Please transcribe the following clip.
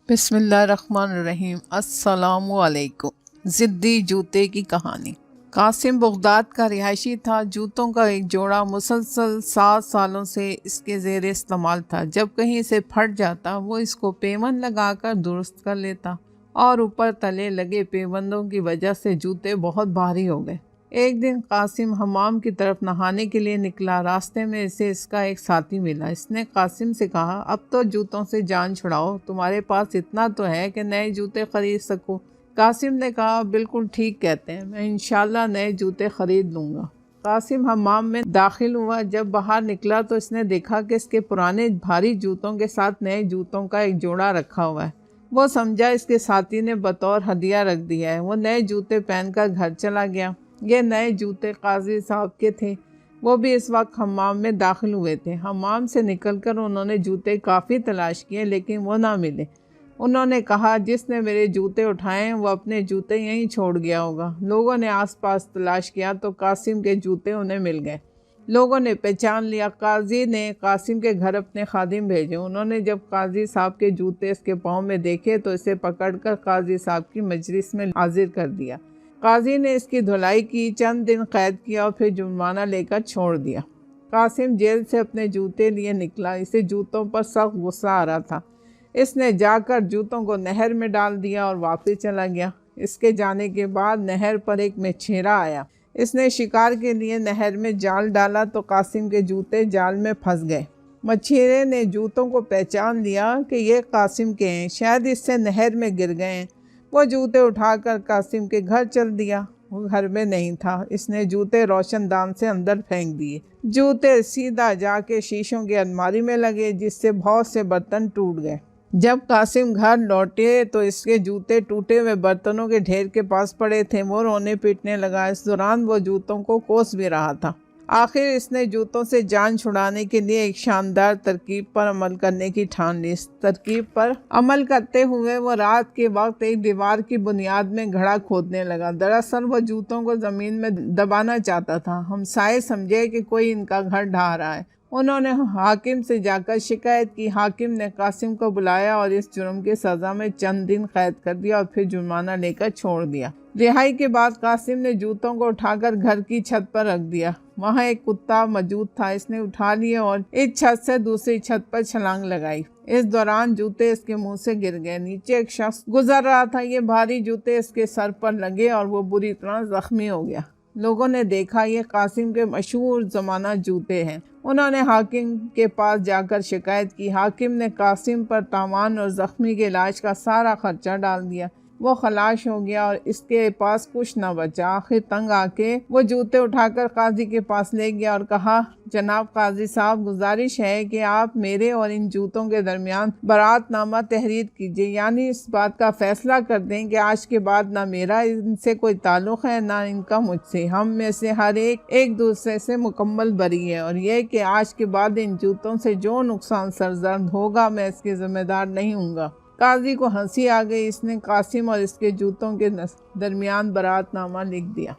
بسم اللہ الرحمن الرحیم۔ السلام علیکم۔ ضدی جوتے کی کہانی۔ قاسم بغداد کا رہائشی تھا۔ جوتوں کا ایک جوڑا مسلسل 7 سالوں سے اس کے زیر استعمال تھا۔ جب کہیں سے پھٹ جاتا وہ اس کو پیوند لگا کر درست کر لیتا، اور اوپر تلے لگے پیوندوں کی وجہ سے جوتے بہت بھاری ہو گئے۔ ایک دن قاسم حمام کی طرف نہانے کے لیے نکلا۔ راستے میں اسے اس کا ایک ساتھی ملا۔ اس نے قاسم سے کہا، اب تو جوتوں سے جان چھڑاؤ، تمہارے پاس اتنا تو ہے کہ نئے جوتے خرید سکو۔ قاسم نے کہا، بالکل ٹھیک کہتے ہیں، میں انشاءاللہ نئے جوتے خرید لوں گا۔ قاسم حمام میں داخل ہوا۔ جب باہر نکلا تو اس نے دیکھا کہ اس کے پرانے بھاری جوتوں کے ساتھ نئے جوتوں کا ایک جوڑا رکھا ہوا ہے۔ وہ سمجھا اس کے ساتھی نے بطور ہدیہ رکھ دیا ہے۔ وہ نئے جوتے پہن کر گھر چلا گیا۔ یہ نئے جوتے قاضی صاحب کے تھے۔ وہ بھی اس وقت حمام میں داخل ہوئے تھے۔ حمام سے نکل کر انہوں نے جوتے کافی تلاش کیے لیکن وہ نہ ملے۔ انہوں نے کہا، جس نے میرے جوتے اٹھائے ہیں وہ اپنے جوتے یہیں چھوڑ گیا ہوگا۔ لوگوں نے آس پاس تلاش کیا تو قاسم کے جوتے انہیں مل گئے۔ لوگوں نے پہچان لیا۔ قاضی نے قاسم کے گھر اپنے خادم بھیجے۔ انہوں نے جب قاضی صاحب کے جوتے اس کے پاؤں میں دیکھے تو اسے پکڑ کر قاضی صاحب کی مجلس میں حاضر کر دیا۔ قاضی نے اس کی دھلائی کی، چند دن قید کیا اور پھر جرمانہ لے کر چھوڑ دیا۔ قاسم جیل سے اپنے جوتے لیے نکلا۔ اسے جوتوں پر سخت غصہ آ رہا تھا۔ اس نے جا کر جوتوں کو نہر میں ڈال دیا اور واپس چلا گیا۔ اس کے جانے کے بعد نہر پر ایک مچھیرا آیا۔ اس نے شکار کے لیے نہر میں جال ڈالا تو قاسم کے جوتے جال میں پھنس گئے۔ مچھیرے نے جوتوں کو پہچان لیا کہ یہ قاسم کے ہیں، شاید اس سے نہر میں گر گئے ہیں۔ وہ جوتے اٹھا کر قاسم کے گھر چل دیا۔ وہ گھر میں نہیں تھا۔ اس نے جوتے روشن دان سے اندر پھینک دیے۔ جوتے سیدھا جا کے شیشوں کی الماری میں لگے، جس سے بہت سے برتن ٹوٹ گئے۔ جب قاسم گھر لوٹے تو اس کے جوتے ٹوٹے ہوئے برتنوں کے ڈھیر کے پاس پڑے تھے۔ وہ رونے پیٹنے لگا۔ اس دوران وہ جوتوں کو کوس بھی رہا تھا۔ آخر اس نے جوتوں سے جان چھڑانے کے لیے ایک شاندار ترکیب پر عمل کرنے کی ٹھان لی۔ اس ترکیب پر عمل کرتے ہوئے وہ رات کے وقت ایک دیوار کی بنیاد میں گڑھا کھودنے لگا۔ دراصل وہ جوتوں کو زمین میں دبانا چاہتا تھا۔ ہمسائے سمجھے کہ کوئی ان کا گھر ڈھا رہا ہے۔ انہوں نے حاکم سے جا کر شکایت کی۔ حاکم نے قاسم کو بلایا اور اس جرم کی سزا میں چند دن قید کر دیا اور پھر جرمانہ لے کر چھوڑ دیا۔ رہائی کے بعد قاسم نے جوتوں کو اٹھا کر گھر کی چھت پر رکھ دیا۔ وہاں ایک کتا موجود تھا۔ اس نے اٹھا لیے اور ایک چھت سے دوسری چھت پر چھلانگ لگائی۔ اس دوران جوتے اس کے منہ سے گر گئے۔ نیچے ایک شخص گزر رہا تھا۔ یہ بھاری جوتے اس کے سر پر لگے اور وہ بری طرح زخمی ہو گیا۔ لوگوں نے دیکھا یہ قاسم کے مشہور زمانہ جوتے ہیں۔ انہوں نے حاکم کے پاس جا کر شکایت کی۔ حاکم نے قاسم پر تاوان اور زخمی کے علاج کا سارا خرچہ ڈال دیا۔ وہ خلاص ہو گیا اور اس کے پاس کچھ نہ بچا۔ آخر تنگ آ کے وہ جوتے اٹھا کر قاضی کے پاس لے گیا اور کہا، جناب قاضی صاحب، گزارش ہے کہ آپ میرے اور ان جوتوں کے درمیان برات نامہ تحریر کیجیے، یعنی اس بات کا فیصلہ کر دیں کہ آج کے بعد نہ میرا ان سے کوئی تعلق ہے نہ ان کا مجھ سے۔ ہم میں سے ہر ایک دوسرے سے مکمل بری ہے، اور یہ کہ آج کے بعد ان جوتوں سے جو نقصان سرزد ہوگا میں اس کے ذمہ دار نہیں ہوں گا۔ قاضی کو ہنسی آ گئی۔ اس نے قاسم اور اس کے جوتوں کے درمیان برات نامہ لکھ دیا۔